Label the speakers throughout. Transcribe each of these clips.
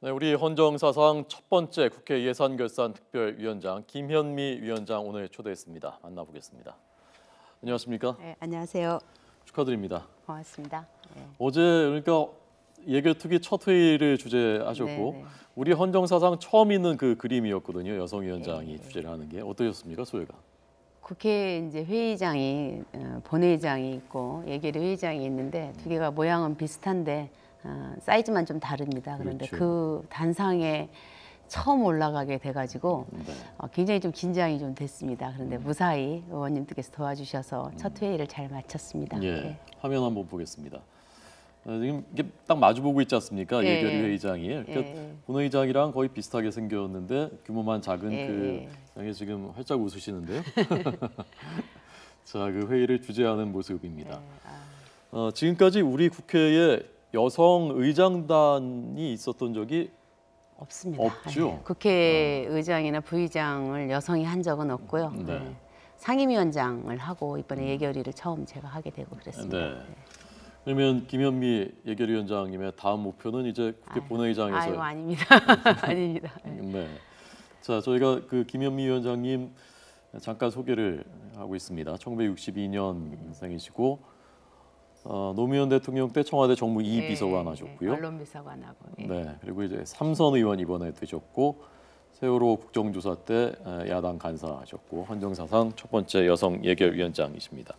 Speaker 1: 네, 우리 헌정사상 첫 번째 국회 예산결산특별위원장 김현미 위원장 오늘 초대했습니다. 만나보겠습니다. 안녕하십니까?
Speaker 2: 네, 안녕하세요.
Speaker 1: 축하드립니다.
Speaker 2: 고맙습니다. 네.
Speaker 1: 어제 그러니까 예결특위 첫 회의를 주재하셨고
Speaker 2: 네.
Speaker 1: 우리 헌정사상 처음 있는 그 그림이었거든요. 여성위원장이
Speaker 2: 네.
Speaker 1: 주재를 하는 게 어떠셨습니까, 소회가?
Speaker 2: 국회 이제 회의장이 본회의장이 있고 예결위 회의장이 있는데 두 개가 모양은 비슷한데 사이즈만 좀 다릅니다. 그런데
Speaker 1: 그렇죠.
Speaker 2: 그 단상에 처음 올라가게 돼가지고
Speaker 1: 네.
Speaker 2: 굉장히 좀 긴장이 좀 됐습니다. 그런데 무사히 의원님들께서 도와주셔서 첫 회의를 잘 마쳤습니다.
Speaker 1: 예,
Speaker 2: 네.
Speaker 1: 화면 한번 보겠습니다. 지금 이게 딱 마주보고 있지 않습니까?
Speaker 2: 예.
Speaker 1: 예결위 회의장이. 그러니까
Speaker 2: 예.
Speaker 1: 본회의장이랑 거의 비슷하게 생겼는데 규모만 작은
Speaker 2: 예.
Speaker 1: 그 장에 지금 활짝 웃으시는데요. 자, 그 회의를 주재하는 모습입니다. 지금까지 우리 국회에 여성 의장단이 있었던 적이
Speaker 2: 없습니다.
Speaker 1: 없죠?
Speaker 2: 네. 국회의장이나 부의장을 여성이 한 적은 없고요.
Speaker 1: 네.
Speaker 2: 상임위원장을 하고 이번에 예결위를 처음 제가 하게 되고 그랬습니다.
Speaker 1: 네. 그러면 김현미 예결위원장님의 다음 목표는 이제 국회 본회의장에서.
Speaker 2: 아유, 아닙니다. 아닙니다.
Speaker 1: 네. 자, 저희가 그 김현미 위원장님 잠깐 소개를 하고 있습니다. 1962년생이시고 노무현 대통령 때 청와대 정무 2비서관 하셨고요.
Speaker 2: 언론비서관하고.
Speaker 1: 네. 그리고 이제 삼선 의원 이번에 되셨고 세월호 국정조사 때 야당 간사하셨고 헌정사상 첫 번째 여성 예결위원장이십니다.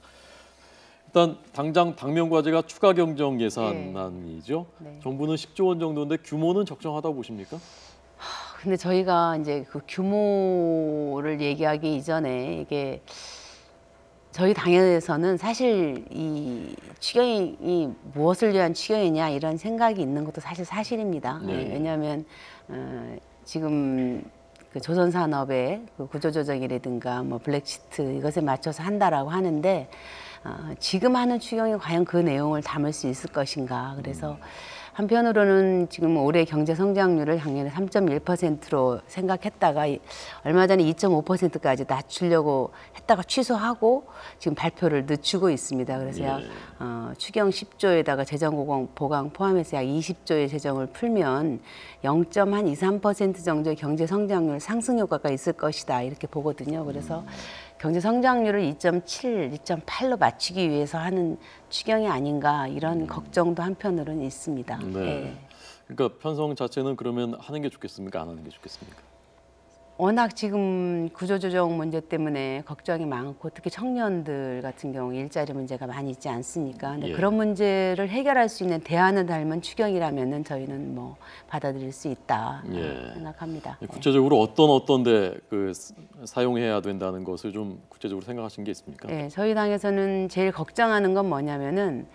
Speaker 1: 일단 당장 당면 과제가 추가 경정 예산안이죠.
Speaker 2: 네.
Speaker 1: 정부는 10조 원 정도인데 규모는 적정하다고 보십니까?
Speaker 2: 근데 저희가 이제 그 규모를 얘기하기 이전에 이게 저희 당에서는 사실 이 추경이 무엇을 위한 추경이냐 이런 생각이 있는 것도 사실입니다.
Speaker 1: 네.
Speaker 2: 왜냐하면 지금 그 조선산업의 그 구조조정이라든가 뭐 블랙시트 이것에 맞춰서 한다라고 하는데 지금 하는 추경이 과연 그 내용을 담을 수 있을 것인가. 그래서 한편으로는 지금 올해 경제 성장률을 작년에 3.1%로 생각했다가 얼마 전에 2.5%까지 낮추려고 했다가 취소하고 지금 발표를 늦추고 있습니다. 그래서 약 추경 10조에다가 재정 보강 포함해서 약 20조의 재정을 풀면 0.23% 정도의 경제 성장률 상승 효과가 있을 것이다 이렇게 보거든요. 그래서 경제 성장률을 2.7, 2.8로 맞추기 위해서 하는 추경이 아닌가 이런 걱정도 한편으로는 있습니다.
Speaker 1: 네.
Speaker 2: 네.
Speaker 1: 그러니까 편성 자체는 그러면 하는 게 좋겠습니까? 안 하는 게 좋겠습니까?
Speaker 2: 워낙 지금 구조조정 문제 때문에 걱정이 많고 특히 청년들 같은 경우 일자리 문제가 많이 있지 않습니까? 근데 그런 문제를 해결할 수 있는 대안을 닮은 추경이라면은 저희는 뭐 받아들일 수 있다 생각합니다.
Speaker 1: 구체적으로 어떤데 그 사용해야 된다는 것을 좀 구체적으로 생각하신 게 있습니까?
Speaker 2: 네, 저희 당에서는 제일 걱정하는 건 뭐냐면은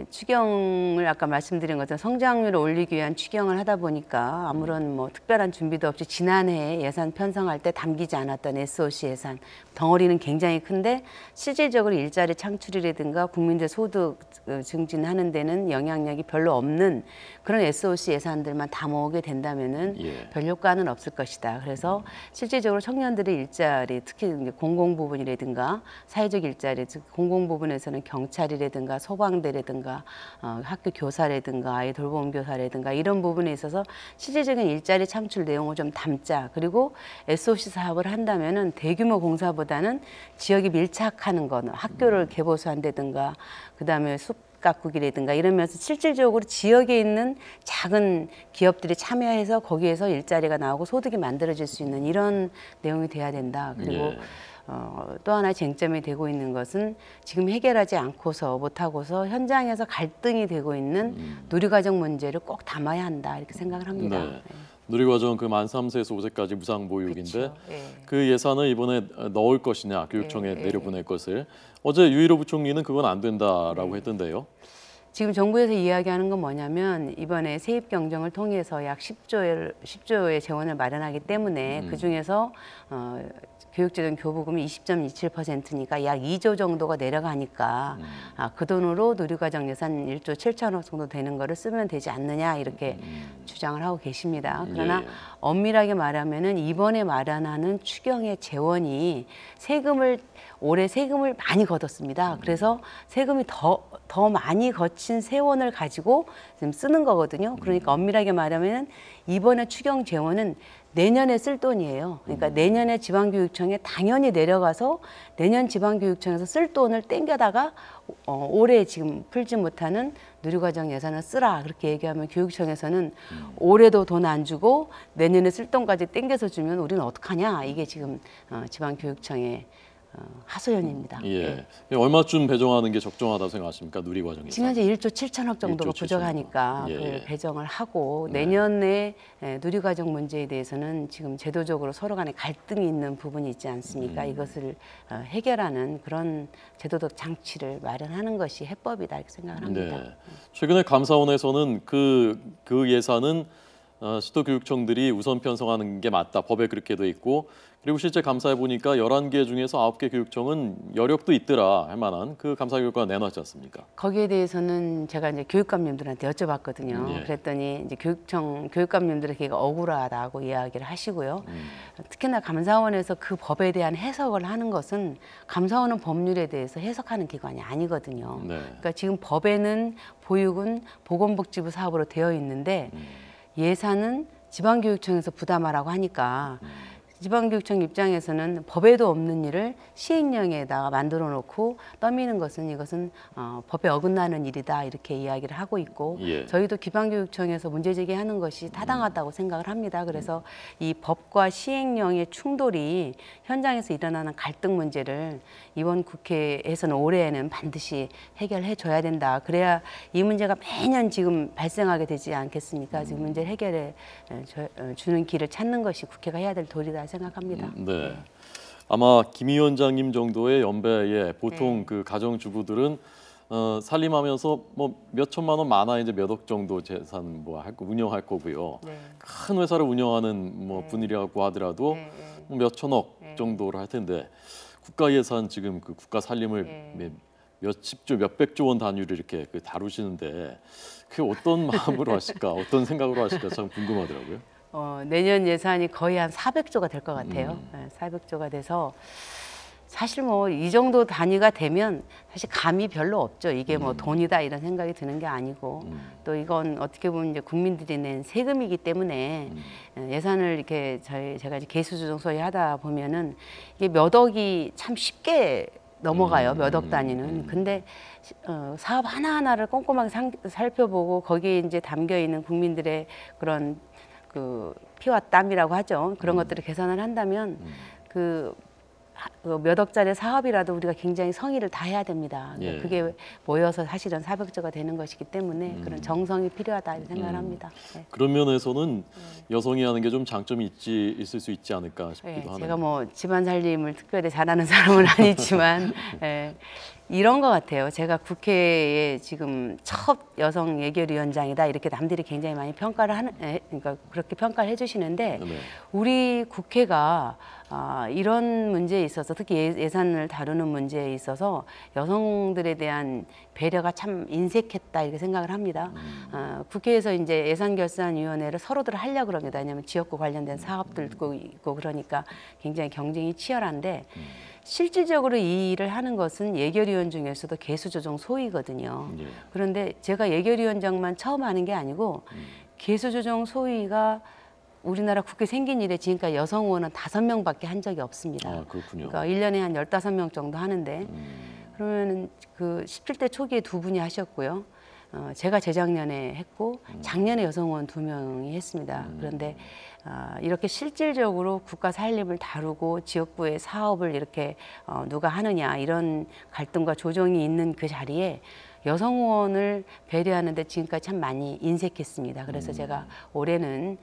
Speaker 2: 추경을 아까 말씀드린 것처럼 성장률을 올리기 위한 추경을 하다 보니까 아무런 뭐 특별한 준비도 없이 지난해 예산 편성할 때 담기지 않았던 SOC 예산 덩어리는 굉장히 큰데 실질적으로 일자리 창출이라든가 국민들 소득 증진하는 데는 영향력이 별로 없는 그런 SOC 예산들만 다 모으게 된다면은 별 효과는 없을 것이다. 그래서 실질적으로 청년들의 일자리 특히 이제 공공 부분이라든가 사회적 일자리 즉 공공 부분에서는 경찰이라든가 소방대라든가 학교 교사라든가 아이 돌봄 교사라든가 이런 부분에 있어서 실질적인 일자리 창출 내용을 좀 담자. 그리고 SOC 사업을 한다면은 대규모 공사보다는 지역이 밀착하는 거는 학교를 개보수한다든가 그다음에 숲 가꾸기라든가 이러면서 실질적으로 지역에 있는 작은 기업들이 참여해서 거기에서 일자리가 나오고 소득이 만들어질 수 있는 이런 내용이 돼야 된다. 그리고 또 하나의 쟁점이 되고 있는 것은 지금 해결하지 않고서 못하고서 현장에서 갈등이 되고 있는 누리과정 문제를 꼭 담아야 한다 이렇게 생각을 합니다.
Speaker 1: 네. 누리과정 그 만 3세에서 5세까지 무상보육인데
Speaker 2: 그렇죠.
Speaker 1: 그 예산을 이번에 넣을 것이냐 교육청에 내려보낼 것을 어제 유일호 부총리는 그건 안 된다라고 했던데요.
Speaker 2: 지금 정부에서 이야기하는 건 뭐냐면 이번에 세입 경정을 통해서 약 10조의 재원을 마련하기 때문에 그중에서 교육재정 교부금이 20.27%니까 약 2조 정도가 내려가니까 그 돈으로 누리과정 예산 1조 7천억 정도 되는 거를 쓰면 되지 않느냐 이렇게 주장을 하고 계십니다. 그러나 엄밀하게 말하면은 이번에 마련하는 추경의 재원이 세금을 올해 세금을 많이 걷었습니다. 그래서 세금이 더 많이 거친 세원을 가지고 지금 쓰는 거거든요. 그러니까 엄밀하게 말하면 이번에 추경 재원은 내년에 쓸 돈이에요. 그러니까 내년에 지방교육청에 당연히 내려가서 내년 지방교육청에서 쓸 돈을 땡겨다가 올해 지금 풀지 못하는 누리과정 예산을 쓰라 그렇게 얘기하면 교육청에서는 올해도 돈 안 주고 내년에 쓸 돈까지 땡겨서 주면 우리는 어떡하냐 이게 지금 지방교육청의 하소연입니다.
Speaker 1: 예. 얼마쯤 배정하는 게 적정하다고 생각하십니까? 누리과정에서.
Speaker 2: 지금 현재 1조 7천억 정도가
Speaker 1: 1조 7천억.
Speaker 2: 부족하니까
Speaker 1: 예, 예.
Speaker 2: 그 배정을 하고 내년에 누리과정 문제에 대해서는 지금 제도적으로 서로 간에 갈등이 있는 부분이 있지 않습니까? 이것을 해결하는 그런 제도적 장치를 마련하는 것이 해법이다 이렇게 생각을 합니다.
Speaker 1: 네. 최근에 감사원에서는 그 예산은 시도교육청들이 우선 편성하는 게 맞다. 법에 그렇게 돼 있고 그리고 실제 감사해 보니까 11개 중에서 9개 교육청은 여력도 있더라 할 만한 그 감사 결과가 내놨지 않습니까?
Speaker 2: 거기에 대해서는 제가 이제 교육감님들한테 여쭤봤거든요.
Speaker 1: 예.
Speaker 2: 그랬더니 이제 교육감님들에게 억울하다고 이야기를 하시고요. 특히나 감사원에서 그 법에 대한 해석을 하는 것은 감사원은 법률에 대해서 해석하는 기관이 아니거든요.
Speaker 1: 네.
Speaker 2: 그러니까 지금 법에는 보육은 보건복지부 사업으로 되어 있는데 예산은 지방교육청에서 부담하라고 하니까 지방교육청 입장에서는 법에도 없는 일을 시행령에다가 만들어 놓고 떠미는 것은 이것은 법에 어긋나는 일이다 이렇게 이야기를 하고 있고
Speaker 1: 예.
Speaker 2: 저희도 기방교육청에서 문제 제기하는 것이 타당하다고 생각을 합니다. 그래서 이 법과 시행령의 충돌이 현장에서 일어나는 갈등 문제를 이번 국회에서는 올해에는 반드시 해결해 줘야 된다. 그래야 이 문제가 매년 지금 발생하게 되지 않겠습니까? 지금 문제 해결에 주는 길을 찾는 것이 국회가 해야 될 도리다 생각합니다.
Speaker 1: 네. 아마 김 위원장님 정도의 연배에 보통 그 가정주부들은 살림하면서 뭐 몇 천만 원 많아 이제 몇 억 정도 재산 뭐 할 거 운영할 거고요.
Speaker 2: 네.
Speaker 1: 큰 회사를 운영하는 뭐 분이라고 하더라도
Speaker 2: 네.
Speaker 1: 몇 천억 정도를 할 텐데 국가 예산 지금 그 국가 살림을 몇십조 몇백조 원 단위로 이렇게 그 다루시는데 그게 어떤 마음으로 하실까 어떤 생각으로 하실까 참 궁금하더라고요.
Speaker 2: 내년 예산이 거의 한 400조가 될 것 같아요. 400조가 돼서 사실 뭐 이 정도 단위가 되면 사실 감이 별로 없죠. 이게 뭐 돈이다 이런 생각이 드는 게 아니고 또 이건 어떻게 보면 이제 국민들이 낸 세금이기 때문에 예산을 이렇게 제가 이제 개수조정 소위 하다 보면은 이게 몇 억이 참 쉽게 넘어가요. 몇 억 단위는. 근데 사업 하나하나를 꼼꼼하게 살펴보고 거기에 이제 담겨 있는 국민들의 그런 그 피와 땀이라고 하죠. 그런 것들을 계산을 한다면 그 몇 억짜리 사업이라도 우리가 굉장히 성의를 다해야 됩니다.
Speaker 1: 예.
Speaker 2: 그게 모여서 사실은 400조가 되는 것이기 때문에 그런 정성이 필요하다 이렇게 생각을 합니다. 네.
Speaker 1: 그런 면에서는 여성이 하는 게 좀 장점이 있을 수 있지 않을까 싶기도
Speaker 2: 네,
Speaker 1: 하네요.
Speaker 2: 제가 뭐 집안 살림을 특별히 잘하는 사람은 아니지만 이런 것 같아요. 제가 국회에 지금 첫 여성 예결위원장이다 이렇게 남들이 굉장히 많이 평가를 그러니까 그렇게 평가를 해주시는데
Speaker 1: 네.
Speaker 2: 우리 국회가 이런 문제에 있어서 특히 예산을 다루는 문제에 있어서 여성들에 대한 배려가 참 인색했다 이렇게 생각을 합니다. 국회에서 이제 예산결산위원회를 서로들 하려고 그럽니다. 왜냐하면 지역구 관련된 사업들도 있고 그러니까 굉장히 경쟁이 치열한데 실질적으로 이 일을 하는 것은 예결위원 중에서도 개수조정 소위거든요.
Speaker 1: 예.
Speaker 2: 그런데 제가 예결위원장만 처음 하는 게 아니고 개수조정 소위가 우리나라 국회 생긴 이래 지금까지 여성 의원은 5명밖에 한 적이 없습니다.
Speaker 1: 아, 그렇군요.
Speaker 2: 그러니까 1년에 한 15명 정도 하는데 그러면은 그 17대 초기에 2분이 하셨고요. 제가 재작년에 했고 작년에 여성 의원 2명이 했습니다. 그런데 이렇게 실질적으로 국가 살림을 다루고 지역구의 사업을 이렇게 누가 하느냐 이런 갈등과 조정이 있는 그 자리에 여성 의원을 배려하는데 지금까지 참 많이 인색했습니다. 그래서 제가 올해는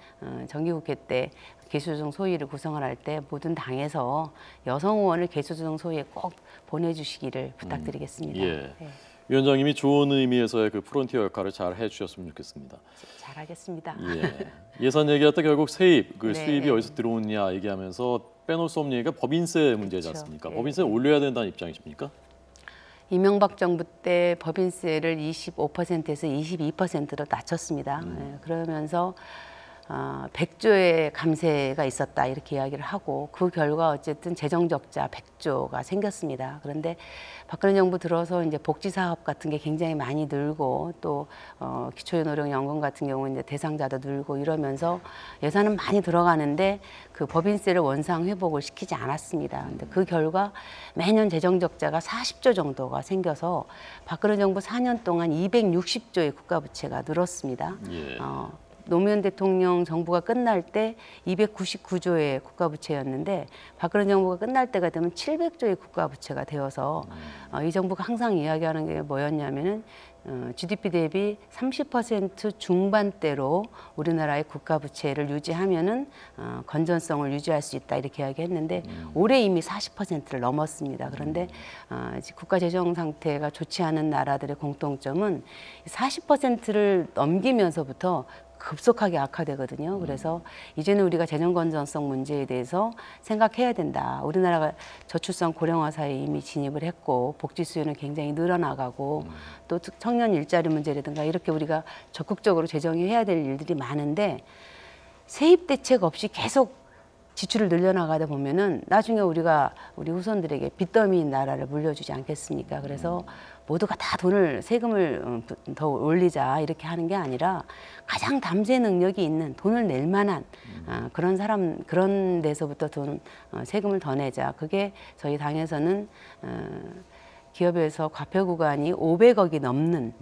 Speaker 2: 정기국회 때 개수조정 소위를 구성을 할 때 모든 당에서 여성 의원을 개수조정 소위에 꼭 보내주시기를 부탁드리겠습니다.
Speaker 1: 예.
Speaker 2: 네,
Speaker 1: 위원장님이 좋은 의미에서의 그 프론티어 역할을 잘 해주셨으면 좋겠습니다.
Speaker 2: 잘하겠습니다.
Speaker 1: 예. 예산 얘기할 때 결국 세입, 그
Speaker 2: 네.
Speaker 1: 수입이 어디서 들어오느냐 얘기하면서 빼놓을 수 없는 얘기가 법인세 문제지
Speaker 2: 그렇죠.
Speaker 1: 않습니까?
Speaker 2: 네.
Speaker 1: 법인세 올려야 된다는 입장이십니까?
Speaker 2: 이명박 정부 때 법인세를 25%에서 22%로 낮췄습니다. 그러면서 100조의 감세가 있었다 이렇게 이야기를 하고 그 결과 어쨌든 재정 적자 100조가 생겼습니다. 그런데 박근혜 정부 들어서 이제 복지 사업 같은 게 굉장히 많이 늘고 또 기초노령연금 같은 경우는 이제 대상자도 늘고 이러면서 예산은 많이 들어가는데 그 법인세를 원상 회복을 시키지 않았습니다. 근데 그 결과 매년 재정 적자가 40조 정도가 생겨서 박근혜 정부 4년 동안 260조의 국가 부채가 늘었습니다.
Speaker 1: 예.
Speaker 2: 노무현 대통령 정부가 끝날 때 299조의 국가부채였는데 박근혜 정부가 끝날 때가 되면 700조의 국가부채가 되어서 이 정부가 항상 이야기하는 게 뭐였냐면은 GDP 대비 30% 중반대로 우리나라의 국가부채를 유지하면은 건전성을 유지할 수 있다 이렇게 이야기했는데 올해 이미 40%를 넘었습니다. 그런데 국가 재정 상태가 좋지 않은 나라들의 공통점은 40%를 넘기면서부터 급속하게 악화되거든요. 그래서 이제는 우리가 재정 건전성 문제에 대해서 생각해야 된다. 우리나라가 저출산 고령화 사회에 이미 진입을 했고 복지 수요는 굉장히 늘어나가고 또 청년 일자리 문제라든가 이렇게 우리가 적극적으로 재정해야 될 일들이 많은데 세입 대책 없이 계속 지출을 늘려나가다 보면은 나중에 우리가 우리 후손들에게 빚더미인 나라를 물려주지 않겠습니까? 그래서 모두가 다 세금을 더 올리자 이렇게 하는 게 아니라 가장 담세 능력이 있는 돈을 낼 만한 그런 데서부터 세금을 더 내자. 그게 저희 당에서는 기업에서 과표 구간이 500억이 넘는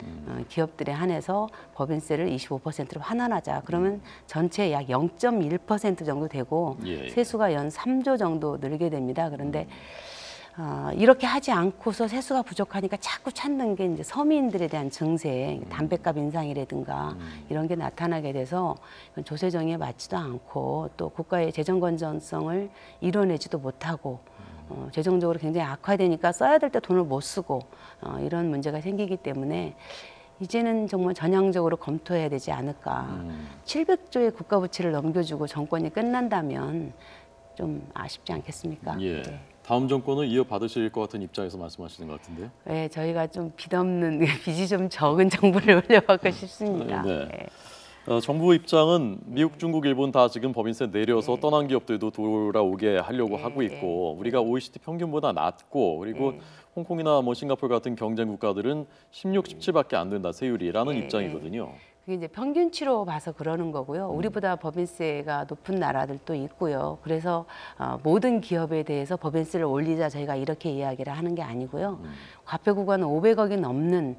Speaker 2: 기업들에 한해서 법인세를 25%로 환원하자. 그러면 전체 약 0.1% 정도 되고
Speaker 1: 예.
Speaker 2: 세수가 연 3조 정도 늘게 됩니다. 그런데 이렇게 하지 않고서 세수가 부족하니까 자꾸 찾는 게 이제 서민들에 대한 증세, 담배값 인상이라든가 이런 게 나타나게 돼서 조세 정의에 맞지도 않고 또 국가의 재정 건전성을 이뤄내지도 못하고 재정적으로 굉장히 악화되니까 써야 될 때 돈을 못 쓰고 이런 문제가 생기기 때문에 이제는 정말 전향적으로 검토해야 되지 않을까. 700조의 국가부채를 넘겨주고 정권이 끝난다면 좀 아쉽지 않겠습니까?
Speaker 1: 예.
Speaker 2: 네.
Speaker 1: 다음 정권은 이어받으실 것 같은 입장에서 말씀하시는 것 같은데요.
Speaker 2: 네, 저희가 좀 빚 없는 빚이 좀 적은 정부를 올려받고 싶습니다.
Speaker 1: 네.
Speaker 2: 네.
Speaker 1: 정부 입장은 미국, 중국, 일본 다 지금 법인세 내려서 떠난 기업들도 돌아오게 하려고 하고 있고 우리가 OECD 평균보다 낮고 그리고 홍콩이나 뭐 싱가포르 같은 경쟁 국가들은 16, 17밖에 안 된다 세율이라는 입장이거든요.
Speaker 2: 그게 이제 평균치로 봐서 그러는 거고요. 우리보다 법인세가 높은 나라들도 있고요. 그래서 모든 기업에 대해서 법인세를 올리자 저희가 이렇게 이야기를 하는 게 아니고요. 과표 구간은 500억이 넘는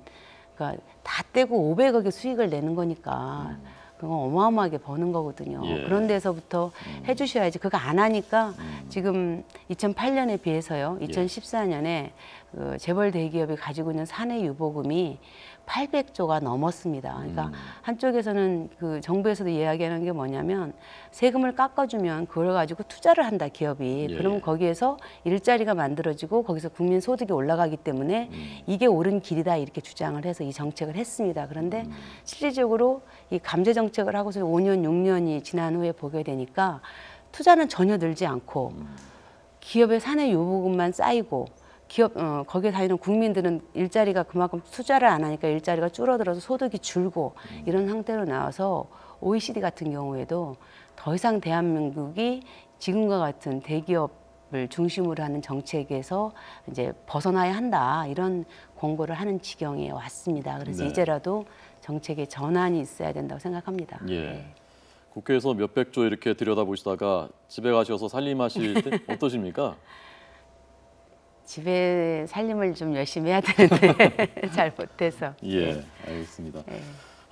Speaker 2: 그러니까 다 떼고 500억의 수익을 내는 거니까 그건 어마어마하게 버는 거거든요.
Speaker 1: 예.
Speaker 2: 그런 데서부터 해주셔야지. 그거 안 하니까 지금 2008년에 비해서요. 2014년에 그 재벌 대기업이 가지고 있는 사내 유보금이 800조가 넘었습니다. 그러니까 한쪽에서는 그 정부에서도 이야기하는 게 뭐냐면 세금을 깎아주면 그걸 가지고 투자를 한다 기업이.
Speaker 1: 예.
Speaker 2: 그러면 거기에서 일자리가 만들어지고 거기서 국민 소득이 올라가기 때문에 이게 옳은 길이다 이렇게 주장을 해서 이 정책을 했습니다. 그런데 실질적으로 이 감세 정책을 하고서 5년, 6년이 지난 후에 보게 되니까 투자는 전혀 늘지 않고 기업의 사내 유보금만 쌓이고 거기에 다니는 국민들은 일자리가 그만큼 투자를 안 하니까 일자리가 줄어들어서 소득이 줄고 이런 상태로 나와서 OECD 같은 경우에도 더 이상 대한민국이 지금과 같은 대기업을 중심으로 하는 정책에서 이제 벗어나야 한다 이런 권고를 하는 지경에 왔습니다. 그래서
Speaker 1: 네.
Speaker 2: 이제라도 정책의 전환이 있어야 된다고 생각합니다.
Speaker 1: 예.
Speaker 2: 네.
Speaker 1: 국회에서 몇백 조 이렇게 들여다보시다가 집에 가셔서 살림하실 때 어떠십니까?
Speaker 2: 집에 살림을 좀 열심히 해야 되는데 잘 못해서.
Speaker 1: 예, 알겠습니다.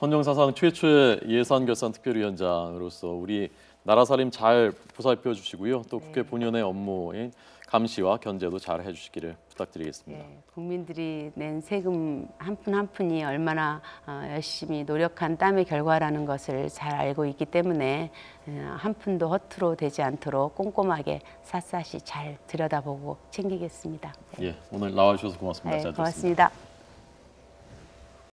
Speaker 1: 헌정사상 최초의 예산결산특별위원장으로서 우리 나라 살림 잘 보살펴 주시고요. 또 국회 본연의 업무인 감시와 견제도 잘 해주시기를 부탁드리겠습니다.
Speaker 2: 국민들이 낸 세금 한 푼 한 푼이 얼마나 열심히 노력한 땀의 결과라는 것을 잘 알고 있기 때문에 한 푼도 허투루 되지 않도록 꼼꼼하게 샅샅이 잘 들여다보고 챙기겠습니다.
Speaker 1: 예, 오늘 나와주셔서 고맙습니다.
Speaker 2: 네,
Speaker 1: 잘 들었습니다.
Speaker 2: 고맙습니다.